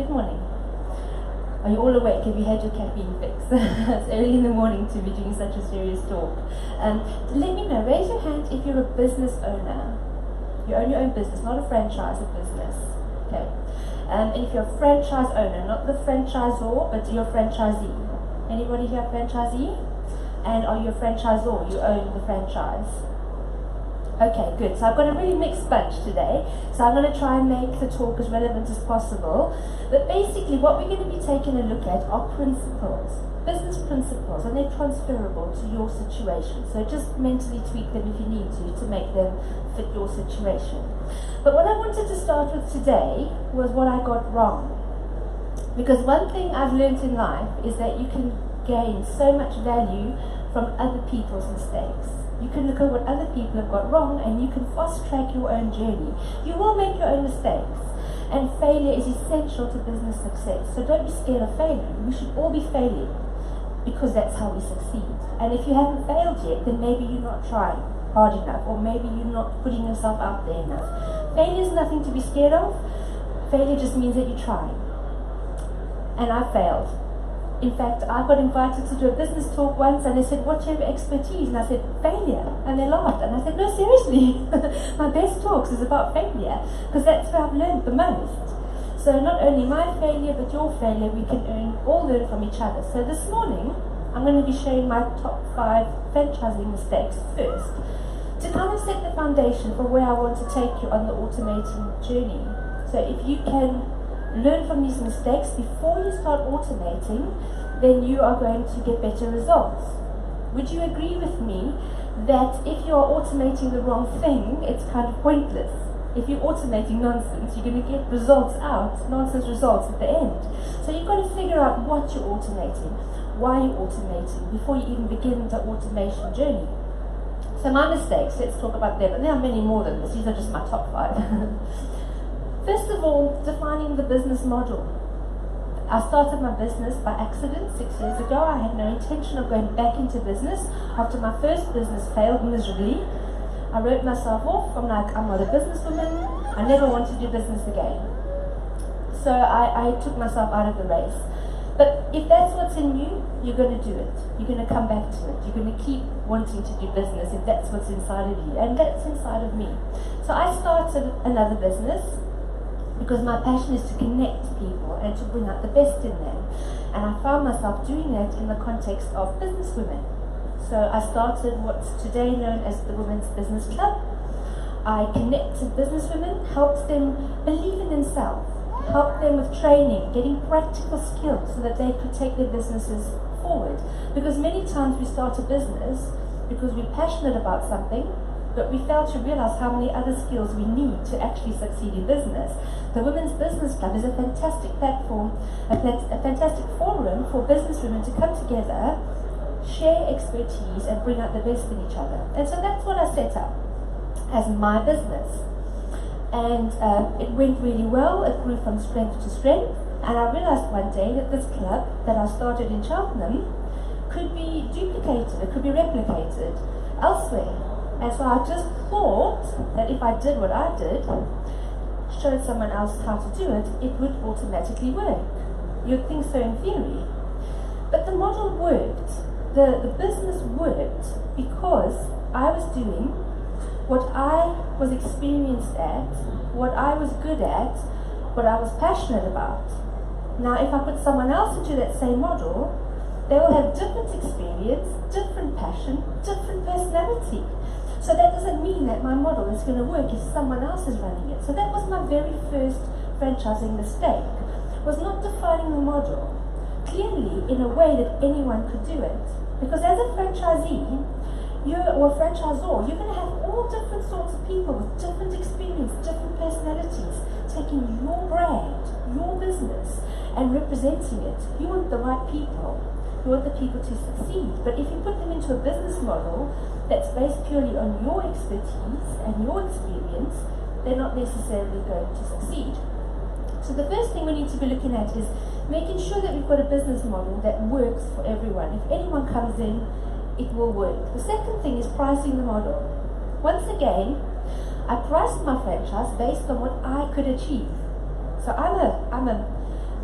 Good morning. Are you all awake? Have you had your caffeine fix? It's early in the morning to be doing such a serious talk. Let me know, raise your hand if you're a business owner. You own your own business, not a franchise, a business. Okay. And if you're a franchise owner, not the franchisor, but you're a franchisee. Anybody here a franchisee? And are you a franchisor? You own the franchise. Okay, good. So I've got a really mixed bunch today. So I'm going to try and make the talk as relevant as possible. But basically what we're going to be taking a look at are principles, business principles, and they're transferable to your situation. So just mentally tweak them if you need to make them fit your situation. But what I wanted to start with today was what I got wrong. Because one thing I've learned in life is that you can gain so much value from other people's mistakes. You can look at what other people have got wrong and you can fast track your own journey. You will make your own mistakes, and failure is essential to business success. So don't be scared of failing. We should all be failing because that's how we succeed. And if you haven't failed yet, then maybe you're not trying hard enough, or maybe you're not putting yourself out there enough. Failure is nothing to be scared of. Failure just means that you're trying. And I failed. In fact, I got invited to do a business talk once and they said, what's your expertise? And I said, failure. And they laughed. And I said, no, seriously. My best talks is about failure because that's where I've learned the most. So not only my failure, but your failure, we can all learn from each other. So this morning, I'm going to be sharing my top 5 franchising mistakes first to kind of set the foundation for where I want to take you on the automating journey. So if you can learn from these mistakes before you start automating, then you are going to get better results. Would you agree with me that if you are automating the wrong thing, it's kind of pointless? If you're automating nonsense, you're going to get results out, nonsense results at the end. So you've got to figure out what you're automating, why you're automating, before you even begin the automation journey. So my mistakes, let's talk about them. And there are many more than this. These are just my top 5. First of all, defining the business model. I started my business by accident 6 years ago. I had no intention of going back into business. After my first business failed miserably, I wrote myself off. I'm like, I'm not a businesswoman. I never want to do business again. So I took myself out of the race. But if that's what's in you, you're going to do it. You're going to come back to it. You're going to keep wanting to do business if that's what's inside of you. And that's inside of me. So I started another business because my passion is to connect people and to bring out the best in them. And I found myself doing that in the context of businesswomen. So I started what's today known as the Women's Business Club. I connected businesswomen, helped them believe in themselves, helped them with training, getting practical skills so that they could take their businesses forward. Because many times we start a business because we're passionate about something, but we fail to realize how many other skills we need to actually succeed in business. The Women's Business Club is a fantastic platform, a fantastic forum for businesswomen to come together, share expertise, and bring out the best in each other. And so that's what I set up as my business. And it went really well. It grew from strength to strength. And I realized one day that this club that I started in Cheltenham could be duplicated, it could be replicated elsewhere. And so I just thought that if I did what I did, showed someone else how to do it, it would automatically work. You'd think so in theory. But the model worked. The business worked because I was doing what I was experienced at, what I was good at, what I was passionate about. Now if I put someone else into that same model, they will have different experience, different passion, different personality. So that doesn't mean that my model is going to work if someone else is running it. So that was my very first franchising mistake, was not defining the model clearly in a way that anyone could do it. Because as a franchisee, or a franchisor, you're going to have all different sorts of people with different experience, different personalities, taking your brand, your business, and representing it. You want the right people. You want the people to succeed. But if you put them into a business model that's based purely on your expertise and your experience, they're not necessarily going to succeed. So the first thing we need to be looking at is making sure that we've got a business model that works for everyone. If anyone comes in, it will work. The second thing is pricing the model. Once again, I priced my franchise based on what I could achieve. So I'm a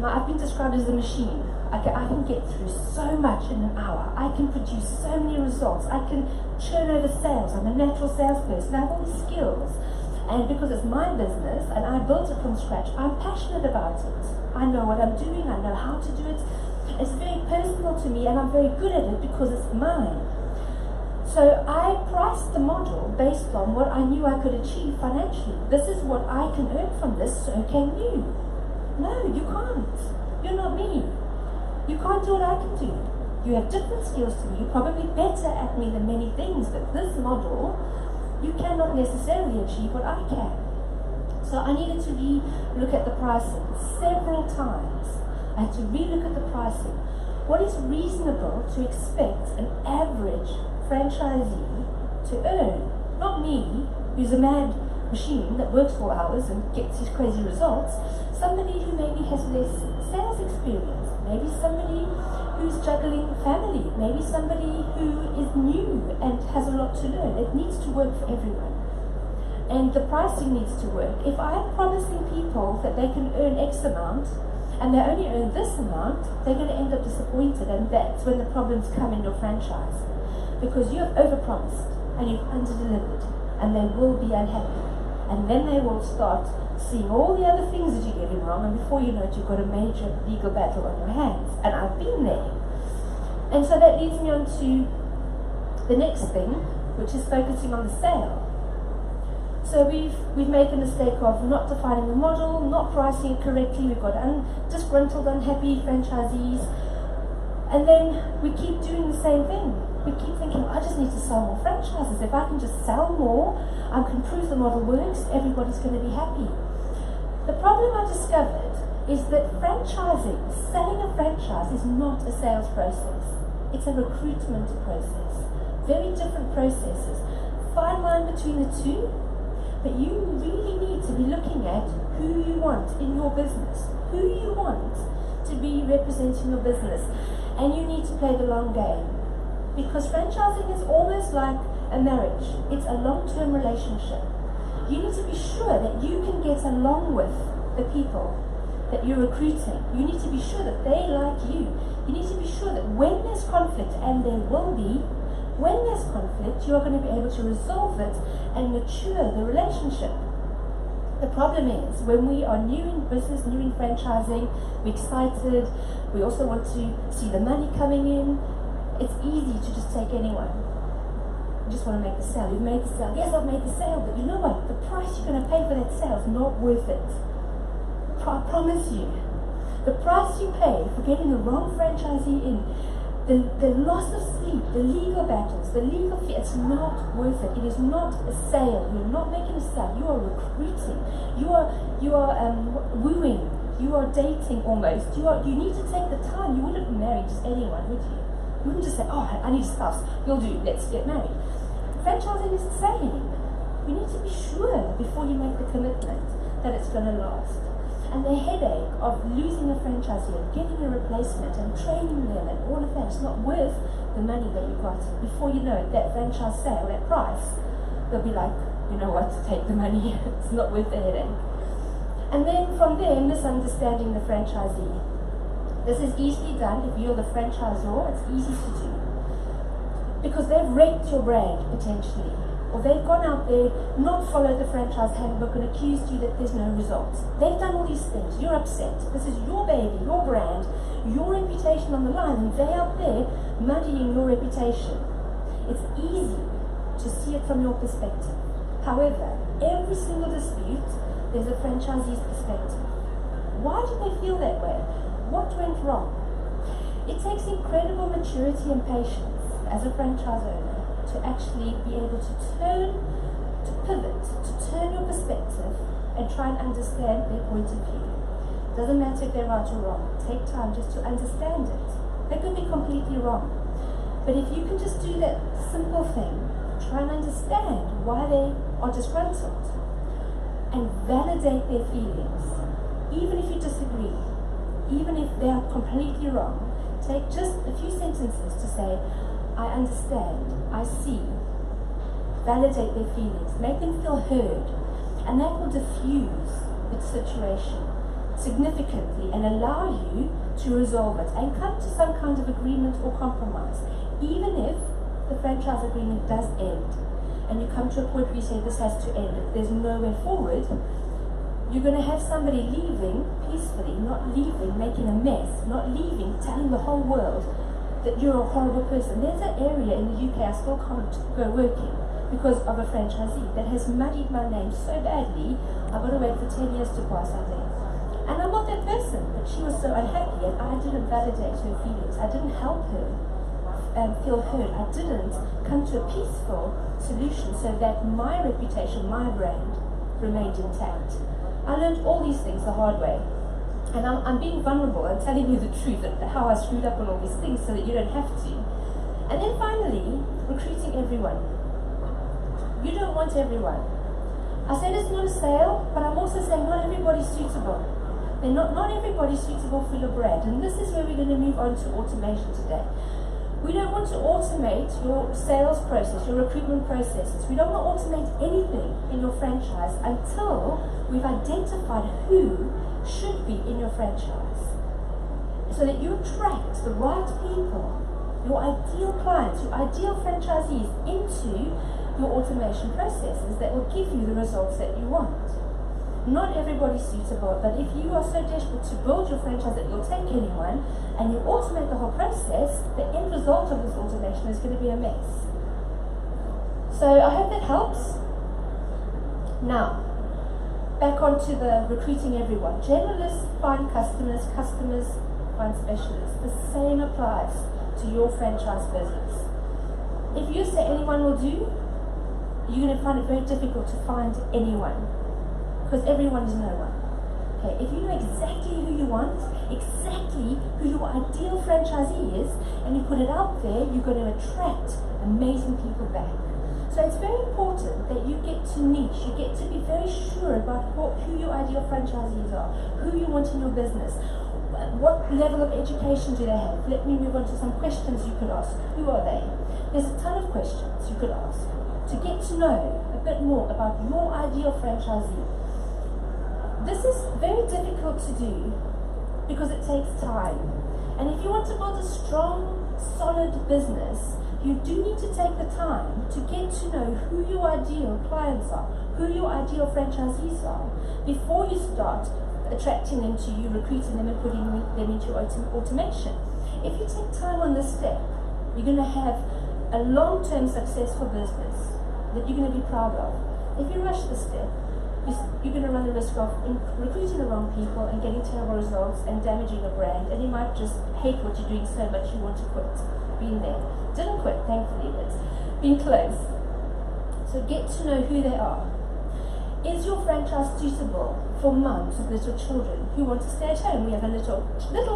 I've been described as a machine. I can get through so much in an hour. I can produce so many results. I can churn over sales. I'm a natural salesperson. I have all these skills. And because it's my business and I built it from scratch, I'm passionate about it. I know what I'm doing. I know how to do it. It's very personal to me and I'm very good at it because it's mine. So I priced the model based on what I knew I could achieve financially. This is what I can earn from this, so can you. No, you can't. You're not me. You can't do what I can do. You have different skills to me. You're probably better at me than many things, but this model, you cannot necessarily achieve what I can. So I needed to re-look at the pricing several times. I had to re-look at the pricing. What is reasonable to expect an average franchisee to earn? Not me, who's a mad machine that works 4 hours and gets these crazy results. Somebody who maybe has less sales experience, maybe somebody who's juggling family, maybe somebody who is new and has a lot to learn. It needs to work for everyone. And the pricing needs to work. If I'm promising people that they can earn X amount and they only earn this amount, they're going to end up disappointed, and that's when the problems come in your franchise. Because you have overpromised and you've underdelivered, and they will be unhappy. And then they will start seeing all the other things that you're getting wrong, and before you know it, you've got a major legal battle on your hands. And I've been there. And so that leads me on to the next thing, which is focusing on the sale. So we've made the mistake of not defining the model, not pricing it correctly. We've got disgruntled, unhappy franchisees, and then we keep doing the same thing. We keep thinking, I just need to sell more franchises. If I can just sell more, I can prove the model works, everybody's going to be happy. The problem I discovered is that franchising, selling a franchise, is not a sales process. It's a recruitment process. Very different processes. Fine line between the two, but you really need to be looking at who you want in your business, who you want to be representing your business, and you need to play the long game. Because franchising is almost like a marriage. It's a long-term relationship. You need to be sure that you can get along with the people that you're recruiting. You need to be sure that they like you. You need to be sure that when there's conflict, and there will be, when there's conflict, you are going to be able to resolve it and mature the relationship. The problem is, when we are new in business, new in franchising, we're excited, we also want to see the money coming in. It's easy to just take anyone. You just want to make the sale. You've made the sale. Yes, I've made the sale, but you know what? The price you're going to pay for that sale is not worth it. I promise you. The price you pay for getting the wrong franchisee in, the loss of sleep, the legal battles, the legal fee, it's not worth it. It is not a sale. You're not making a sale. You are recruiting. You are wooing. You are dating almost. You need to take the time. You wouldn't marry just anyone, would you? You wouldn't just say, oh, I need a spouse. You'll do. Let's get married. Franchising is the same. You need to be sure before you make the commitment that it's going to last. And the headache of losing a franchisee and getting a replacement and training them and all of that is not worth the money that you got. Before you know it, that franchise sale, that price, they'll be like, you know what, take the money. It's not worth the headache. And then from there, misunderstanding the franchisee. This is easily done if you're the franchisor. It's easy to do. Because they've wrecked your brand, potentially. Or they've gone out there, not followed the franchise handbook and accused you that there's no results. They've done all these things. You're upset. This is your baby, your brand, your reputation on the line, and they out there muddying your reputation. It's easy to see it from your perspective. However, every single dispute, there's a franchisee's perspective. Why do they feel that way? What went wrong? It takes incredible maturity and patience as a franchise owner to actually be able to pivot, to turn your perspective and try and understand their point of view. Doesn't matter if they're right or wrong. Take time just to understand it. They could be completely wrong. But if you can just do that simple thing, try and understand why they are disgruntled and validate their feelings, even if you disagree, even if they are completely wrong, take just a few sentences to say, I understand, I see, validate their feelings, make them feel heard, and that will diffuse the situation. significantly and allow you to resolve it and come to some kind of agreement or compromise. Even if the franchise agreement does end and you come to a point where you say this has to end, if there's no way forward, you're going to have somebody leaving peacefully, not leaving making a mess, not leaving telling the whole world that you're a horrible person. There's an area in the UK I still can't go working because of a franchisee that has muddied my name so badly. I've got to wait for 10 years to pass, I think. And I'm not that person, but she was so unhappy and I didn't validate her feelings. I didn't help her feel heard. I didn't come to a peaceful solution so that my reputation, my brand, remained intact. I learned all these things the hard way. And I'm being vulnerable and telling you the truth and how I screwed up on all these things so that you don't have to. And then finally, recruiting everyone. You don't want everyone. I said it's not a sale, but I'm also saying not everybody's suitable. They're not everybody's suitable for your brand. And this is where we're going to move on to automation today. We don't want to automate your sales process, your recruitment processes. We don't want to automate anything in your franchise until we've identified who should be in your franchise, so that you attract the right people, your ideal clients, your ideal franchisees into your automation processes that will give you the results that you want. Not everybody's suitable, but if you are so desperate to build your franchise that you'll take anyone and you automate the whole process, the end result of this automation is going to be a mess. So I hope that helps. Now, back onto the recruiting everyone. Generalists find customers, customers find specialists. The same applies to your franchise business. If you say anyone will do, you're going to find it very difficult to find anyone, because everyone is no one. Okay, if you know exactly who you want, exactly who your ideal franchisee is, and you put it out there, you're going to attract amazing people back. So it's very important that you get to niche, you get to be very sure about who your ideal franchisees are, who you want in your business, what level of education do they have. Let me move on to some questions you could ask. Who are they? There's a ton of questions you could ask to get to know a bit more about your ideal franchisee. This is very difficult to do because it takes time. And if you want to build a strong, solid business, you do need to take the time to get to know who your ideal clients are, who your ideal franchisees are, before you start attracting them to you, recruiting them and putting them into automation. If you take time on this step, you're going to have a long-term successful business that you're going to be proud of. If you rush this step, you're going to run the risk of recruiting the wrong people and getting terrible results and damaging a brand, and you might just hate what you're doing so much you want to quit. Been there. Didn't quit, thankfully, but been close. So get to know who they are. Is your franchise suitable for mums with little children who want to stay at home? We have a little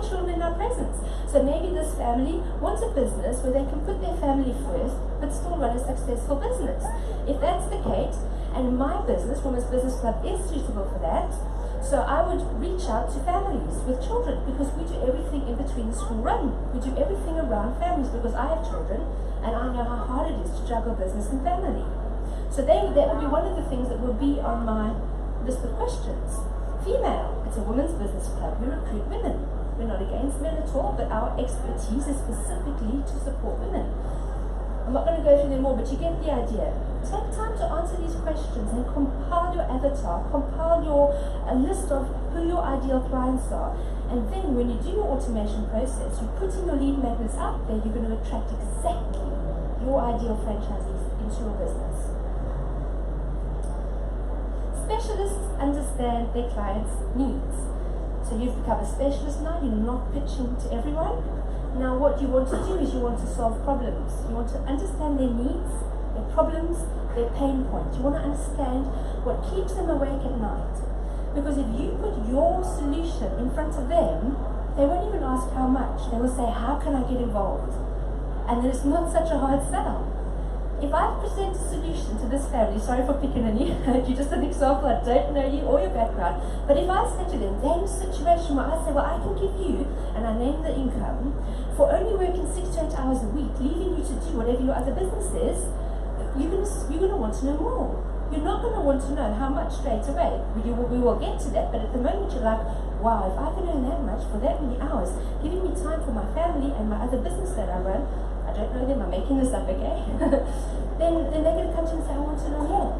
children in our presence. So maybe this family wants a business where they can put their family first but still run a successful business. If that's the case, and my business, Women's Business Club, is suitable for that, so I would reach out to families with children, because we do everything in between the school run. We do everything around families because I have children and I know how hard it is to juggle business and family. So that will be one of the things that will be on my list of questions. Female, it's a women's business club. We recruit women. We're not against men at all, but our expertise is specifically to support women. I'm not going to go through them all, but you get the idea. Take time to answer these questions and compile your avatar, compile a list of who your ideal clients are. And then when you do your automation process, you're putting your lead magnets out there, you're going to attract exactly your ideal franchisees into your business. Specialists understand their clients' needs. So you've become a specialist now, you're not pitching to everyone. Now what you want to do is you want to solve problems. You want to understand their needs, their problems, their pain points. You want to understand what keeps them awake at night. Because if you put your solution in front of them, they won't even ask how much. They will say, how can I get involved? And then it's not such a hard sell. If I present a solution to this family, sorry for picking on you, you're just an example, I don't know you or your background, but if I say to them, they're in a situation where I say, well, I can give you, and I name the income, for only working 6 to 8 hours a week, leaving you to do whatever your other business is, you're going to want to know more. You're not going to want to know how much straight away. We will get to that, but at the moment you're like, wow, if I can earn that much for that many hours, giving me time for my family and my other business that I run, I don't know them, I'm making this up, okay? then they're going to come to me and say, I want to know more.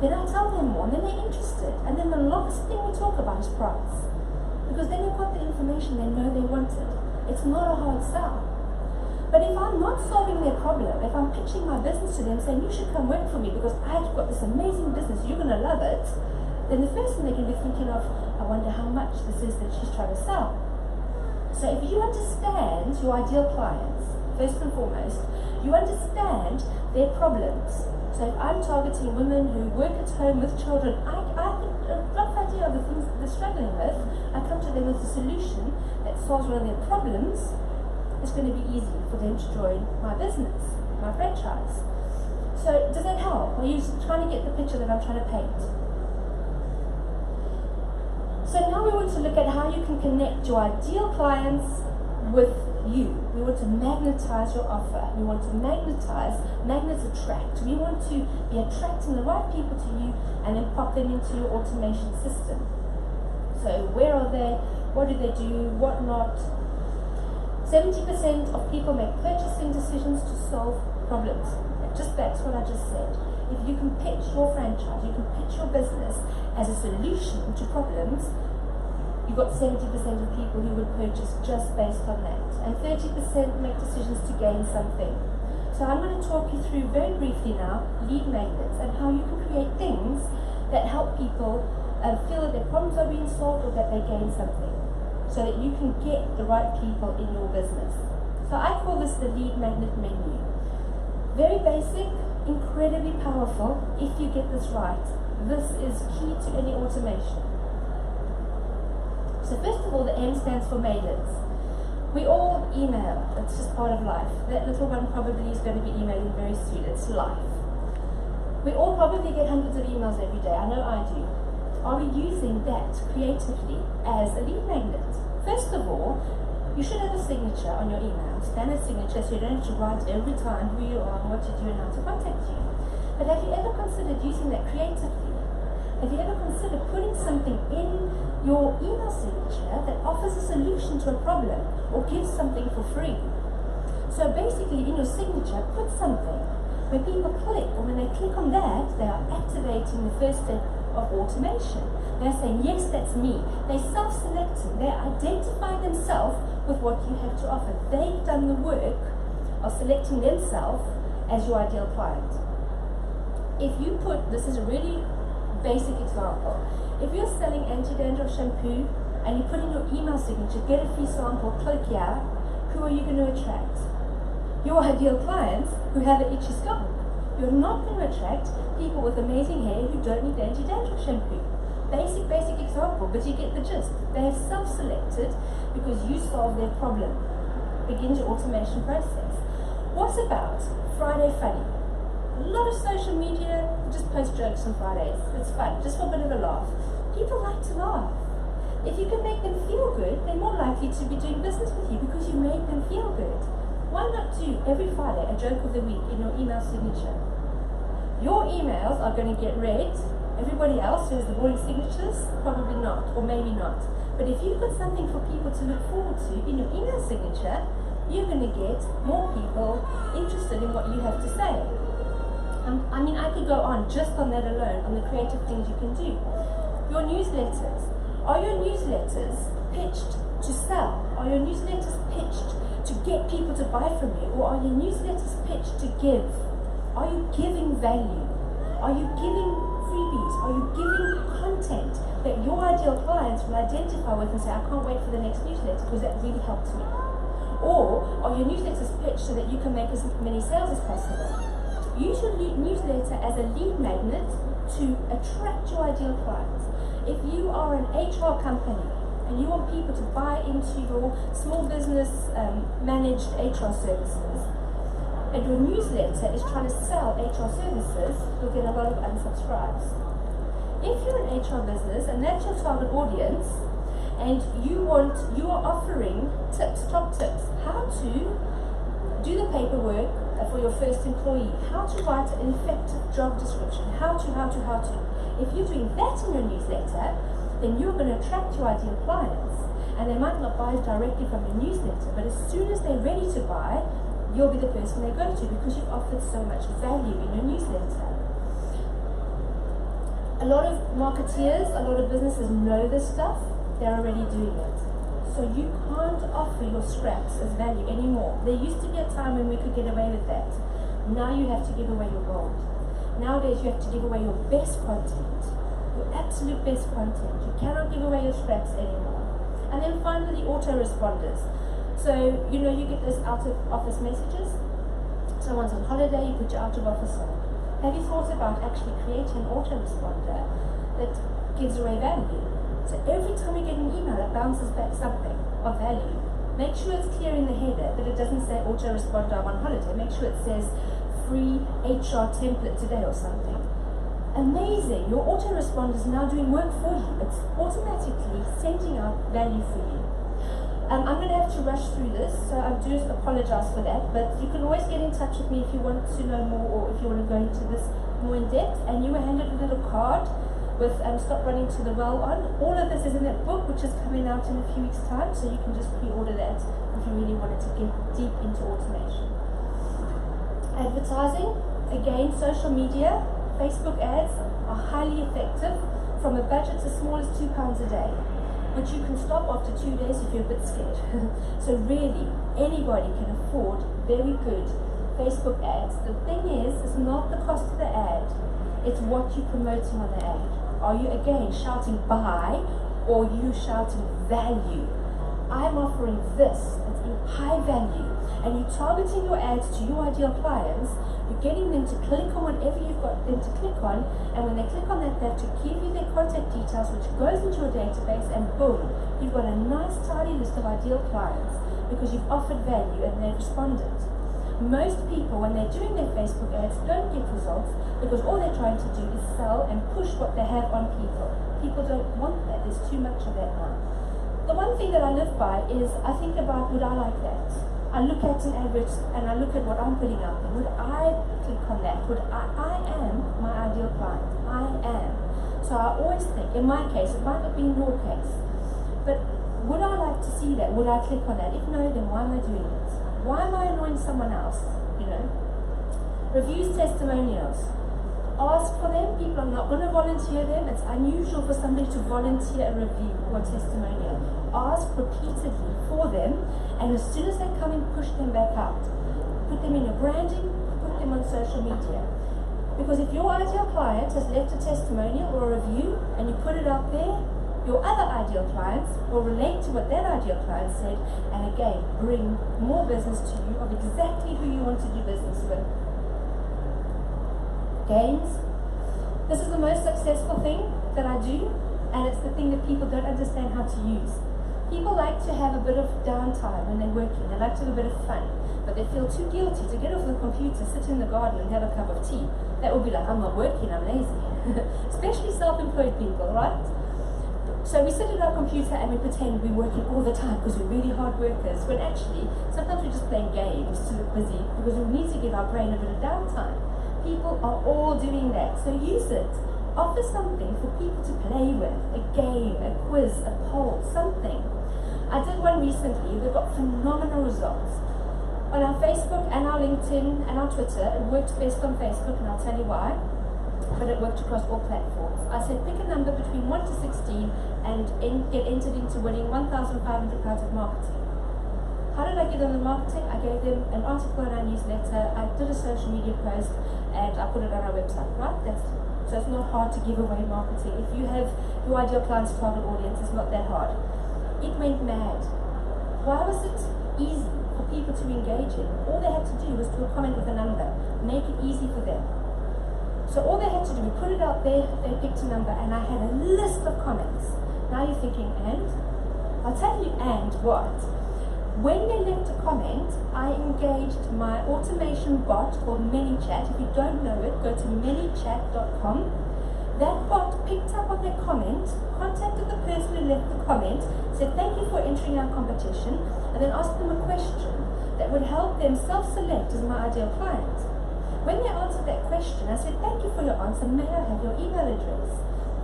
Then I tell them more, and then they're interested. And then the last thing we talk about is price. Because then they've got the information they know they wanted. It's not a hard sell. But if I'm not solving their problem, if I'm pitching my business to them saying, you should come work for me because I've got this amazing business, you're going to love it, then the first thing they're going to be thinking of, I wonder how much this is that she's trying to sell. So if you understand your ideal clients, first and foremost, you understand their problems. So if I'm targeting women who work at home with children, I get a rough idea of the things that they're struggling with. I come to them with a solution that solves one of their problems. It's going to be easy for them to join my business, my franchise. So does that help? Are you trying to get the picture that I'm trying to paint? So now we want to look at how you can connect your ideal clients with you. We want to magnetize your offer. We want to magnetize, magnets attract. We want to be attracting the right people to you and then pop them into your automation system. So where are they? What do they do? What not? 70% of people make purchasing decisions to solve problems. That's what I just said. If you can pitch your franchise, you can pitch your business as a solution to problems, you've got 70% of people who would purchase just based on that. And 30% make decisions to gain something. So I'm going to talk you through very briefly now lead magnets and how you can create things that help people feel that their problems are being solved or that they gain something, so that you can get the right people in your business. So I call this the lead magnet menu. Very basic, incredibly powerful if you get this right. This is key to any automation. So first of all, the M stands for mailers. We all email, it's just part of life. That little one probably is going to be emailing very soon, it's life. We all probably get hundreds of emails every day, I know I do. Are we using that creatively as a lead magnet? First of all, you should have a signature on your email, standard signature, so you don't have to write every time who you are, what you do, and how to contact you. But have you ever considered using that creatively? Have you ever considered putting something in your email signature that offers a solution to a problem or gives something for free? So basically, in your signature, put something. When people click, or when they click on that, they are activating the first step of automation. They're saying, yes, that's me. They're self-selecting. They're identifying themselves with what you have to offer. They've done the work of selecting themselves as your ideal client. If you put, this is a really basic example, if you're selling anti-dandruff shampoo and you put in your email signature, get a free sample, click here, who are you going to attract? Your ideal clients who have an itchy scalp. You're not going to attract people with amazing hair who don't need anti-dandruff shampoo. Basic example, but you get the gist. They have self-selected because you solve their problem. Begins your automation process. What about Friday Funny? A lot of social media just post jokes on Fridays. It's fun, just for a bit of a laugh. People like to laugh. If you can make them feel good, they're more likely to be doing business with you because you made them feel good. Why not do every Friday a joke of the week in your email signature? Your emails are going to get read. Everybody else who has the boring signatures, probably not, or maybe not. But if you've got something for people to look forward to in your email signature, you're going to get more people interested in what you have to say. I mean, I could go on just on that alone, on the creative things you can do. Your newsletters. Are your newsletters pitched to sell? Are your newsletters pitched to get people to buy from you? Or are your newsletters pitched to give? Are you giving value? Are you giving freebies? Are you giving content that your ideal clients will identify with and say, I can't wait for the next newsletter because that really helped me? Or are your newsletters pitched so that you can make as many sales as possible? Use your newsletter as a lead magnet to attract your ideal clients. If you are an HR company and you want people to buy into your small business managed HR services, and your newsletter is trying to sell HR services, you'll get a lot of unsubscribes. If you're an HR business and that's your target audience, and you are offering tips, top tips, how to do the paperwork for your first employee, how to write an effective job description, how to. If you're doing that in your newsletter, then you're going to attract your ideal clients. And they might not buy directly from your newsletter, but as soon as they're ready to buy, you'll be the person they go to because you've offered so much value in your newsletter. A lot of marketeers, a lot of businesses know this stuff, they're already doing it. So you can't offer your scraps as value anymore. There used to be a time when we could get away with that. Now you have to give away your gold. Nowadays you have to give away your best content, your absolute best content. You cannot give away your scraps anymore. And then finally, autoresponders. So, you know, you get those out of office messages. Someone's on holiday, you put your out of office on. Have you thought about actually creating an autoresponder that gives away value? So every time you get an email, it bounces back something of value. Make sure it's clear in the header that it doesn't say autoresponder, I'm on holiday. Make sure it says free HR template today or something. Amazing, your autoresponder is now doing work for you. It's automatically sending out value for you. I'm going to have to rush through this, so I do apologize for that, but you can always get in touch with me if you want to know more or if you want to go into this more in depth. And you were handed a little card with Stop Running to the Well on. All of this is in that book, which is coming out in a few weeks' time, so you can just pre-order that if you really wanted to get deep into automation. Advertising, again, social media, Facebook ads are highly effective from a budget as small as £2 a day. But you can stop after 2 days if you're a bit scared. So really, anybody can afford very good Facebook ads. The thing is, it's not the cost of the ad, it's what you're promoting on the ad. Are you again shouting buy, or you shouting value? I'm offering this, it's in high value, and you're targeting your ads to your ideal clients. You're getting them to click on whatever you've got them to click on, and when they click on that, they have to give you their contact details, which goes into your database, and boom, you've got a nice tidy list of ideal clients because you've offered value and they've responded. Most people, when they're doing their Facebook ads, don't get results because all they're trying to do is sell and push what they have on people. People don't want that. There's too much of that now. The one thing that I live by is I think about, would I like that? I look at an advert and I look at what I'm putting out there. Would I click on that? I am my ideal client. I am. So I always think, in my case, it might not be in your case, but would I like to see that? Would I click on that? If no, then why am I doing it? Why am I annoying someone else? You know? Reviews, testimonials. Ask for them. People are not going to volunteer them. It's unusual for somebody to volunteer a review or testimonial. Ask repeatedly for them, and as soon as they come in, push them back out. Put them in your branding, put them on social media. Because if your ideal client has left a testimonial or a review and you put it out there, your other ideal clients will relate to what that ideal client said, and again, bring more business to you of exactly who you want to do business with. Games. This is the most successful thing that I do, and it's the thing that people don't understand how to use. People like to have a bit of downtime when they're working. They like to have a bit of fun, but they feel too guilty to get off the computer, sit in the garden and have a cup of tea. That would be like, I'm not working, I'm lazy. Especially self-employed people, right? So we sit at our computer and we pretend we're working all the time because we're really hard workers, when actually, sometimes we're just playing games to look busy because we need to give our brain a bit of downtime. People are all doing that, so use it. Offer something for people to play with, a game, a quiz, a poll, something. I did one recently that got phenomenal results. On our Facebook and our LinkedIn and our Twitter, it worked best on Facebook, and I'll tell you why, but it worked across all platforms. I said pick a number between 1 to 16 and get entered into winning £1,500 of marketing. How did I get on the marketing? I gave them an article in our newsletter, I did a social media post, and I put it on our website, right? So it's not hard to give away marketing. If you have your ideal client's target audience, it's not that hard. It went mad. Why was it easy for people to engage in? All they had to do was to comment with a number, make it easy for them. So all they had to do, we put it out there, they picked a number, and I had a list of comments. Now you're thinking, and? I'll tell you, and what? When they left a comment, I engaged my automation bot called ManyChat. If you don't know it, go to manychat.com. That bot picked up on their comment, contacted the person who left the comment, said thank you for entering our competition, and then asked them a question that would help them self-select as my ideal client. When they answered that question, I said thank you for your answer, may I have your email address?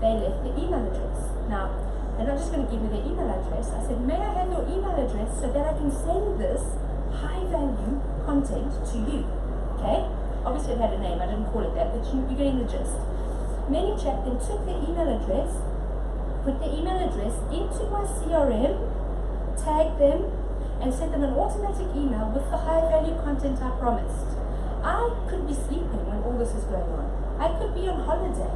They left the email address. Now, they're not just going to give me their email address. I said, may I have your email address so that I can send this high-value content to you? Okay? Obviously, it had a name. I didn't call it that, but you're getting the gist. ManyChat then took their email address, put their email address into my CRM, tagged them, and sent them an automatic email with the high-value content I promised. I could be sleeping when all this is going on. I could be on holiday.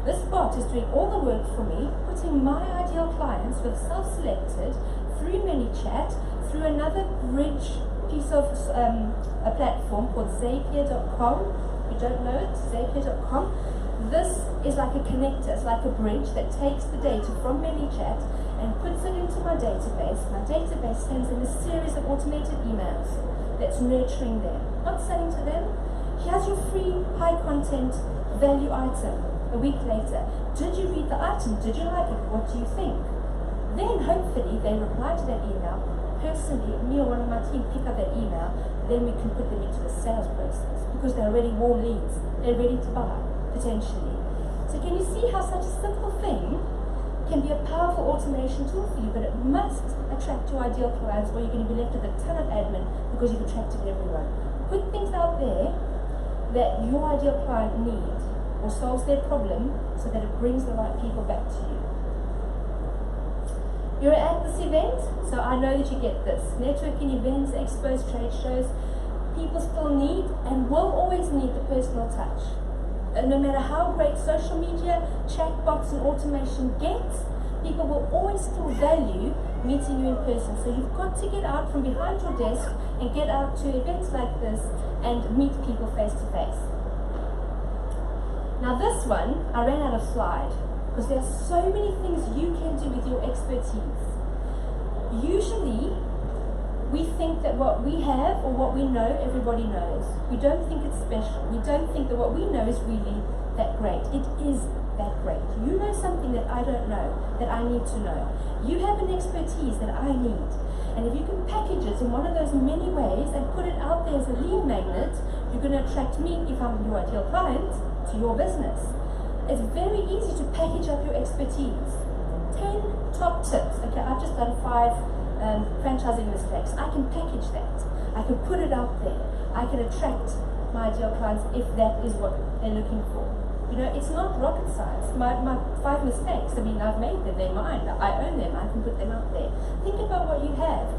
This bot is doing all the work for me, putting my ideal clients who have self-selected through ManyChat, through another bridge piece of a platform called Zapier.com. If you don't know it, Zapier.com. This is like a connector, it's like a bridge that takes the data from ManyChat and puts it into my database. My database sends in a series of automated emails that's nurturing them, not selling to them. Here's your free high content value item. A week later, did you read the item? Did you like it? What do you think? Then hopefully they reply to that email. Personally, me or one of my team pick up that email, then we can put them into a sales process because they're already warm leads. They're ready to buy, potentially. So can you see how such a simple thing can be a powerful automation tool for you, but it must attract your ideal clients or you're going to be left with a ton of admin because you've attracted everyone. Put things out there that your ideal client needs or solves their problem so that it brings the right people back to you. You're at this event, so I know that you get this. Networking events, expos, trade shows, people still need and will always need the personal touch. And no matter how great social media, chatbots and automation gets, people will always still value meeting you in person. So you've got to get out from behind your desk and get out to events like this and meet people face to face. Now this one, I ran out of slide because there are so many things you can do with your expertise. Usually, we think that what we have or what we know, everybody knows. We don't think it's special. We don't think that what we know is really that great. It is that great. You know something that I don't know, that I need to know. You have an expertise that I need. And if you can package it in one of those many ways and put it out there as a lead magnet, you're going to attract me, if I'm your ideal client, to your business. It's very easy to package up your expertise. 10 top tips. Okay, I've just done 5 franchising mistakes. I can package that. I can put it out there. I can attract my ideal clients if that is what they're looking for. You know, it's not rocket science. My 5 mistakes, I mean, I've made them, they're mine. I own them, I can put them out there. Think about what you have.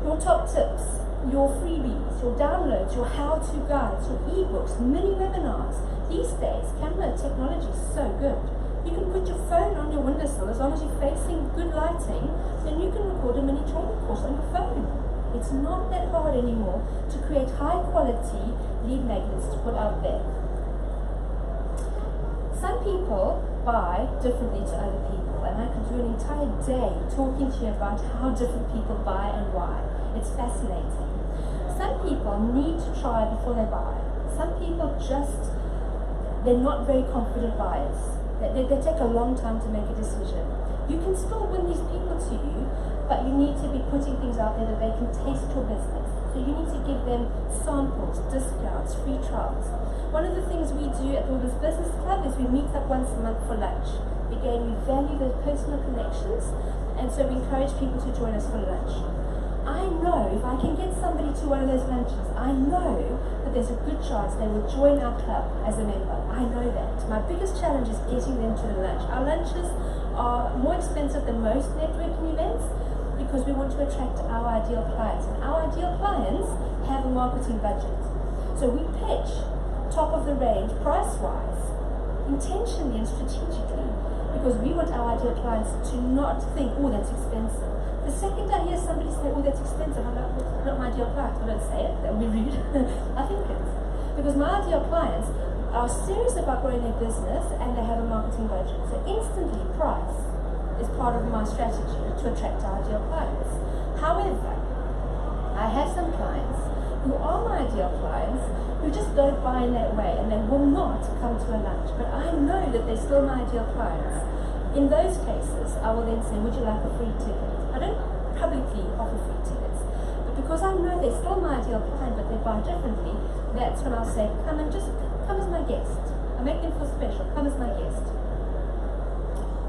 Your top tips, your freebies, your downloads, your how-to guides, your ebooks, mini webinars. These days, camera technology is so good. You can put your phone on your windowsill as long as you're facing good lighting, then you can record a mini training course on your phone. It's not that hard anymore to create high-quality lead magnets to put out there. Some people buy differently to other people, and I could do an entire day talking to you about how different people buy and why. It's fascinating. Some people need to try before they buy. Some people they're not very confident buyers. They take a long time to make a decision. You can still win these people to you, but you need to be putting things out there that they can taste your business. So you need to give them samples, discounts, free trials. One of the things we do at Wilderness Business Club is we meet up once a month for lunch. Again, we value those personal connections, and so we encourage people to join us for lunch. I know if I can get somebody to one of those lunches, I know that there's a good chance they will join our club as a member. I know that. My biggest challenge is getting them to the lunch. Our lunches are more expensive than most networking events because we want to attract our ideal clients. And our ideal clients have a marketing budget. So we pitch top of the range price-wise, intentionally and strategically, because we want our ideal clients to not think, oh, that's expensive. The second I hear somebody say, oh, that's expensive, I'm like, well, not my ideal client. I don't say it, that would be rude. I think it. Because my ideal clients are serious about growing their business and they have a marketing budget. So instantly, price is part of my strategy to attract our ideal clients. However, I have some clients who are my ideal clients who just don't buy in that way and they will not come to a lunch. But I know that they're still my ideal clients. In those cases, I will then say, would you like a free ticket? I don't publicly offer free tickets, but because I know they're still my ideal client, but they buy differently, that's when I'll say, come as my guest. I make them feel special, come as my guest.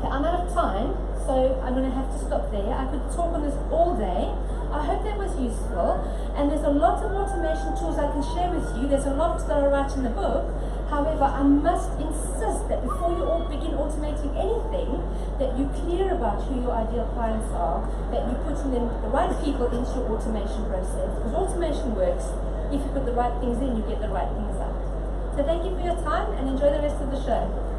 Okay, I'm out of time, So I'm going to have to stop there. I could talk on this all day. I hope that was useful. And there's a lot of automation tools I can share with you. There's a lot that I write in the book. However, I must insist that before you all begin automating anything, that you're clear about who your ideal clients are, that you're putting them, the right people into your automation process. Because automation works. If you put the right things in, you get the right things out. So thank you for your time and enjoy the rest of the show.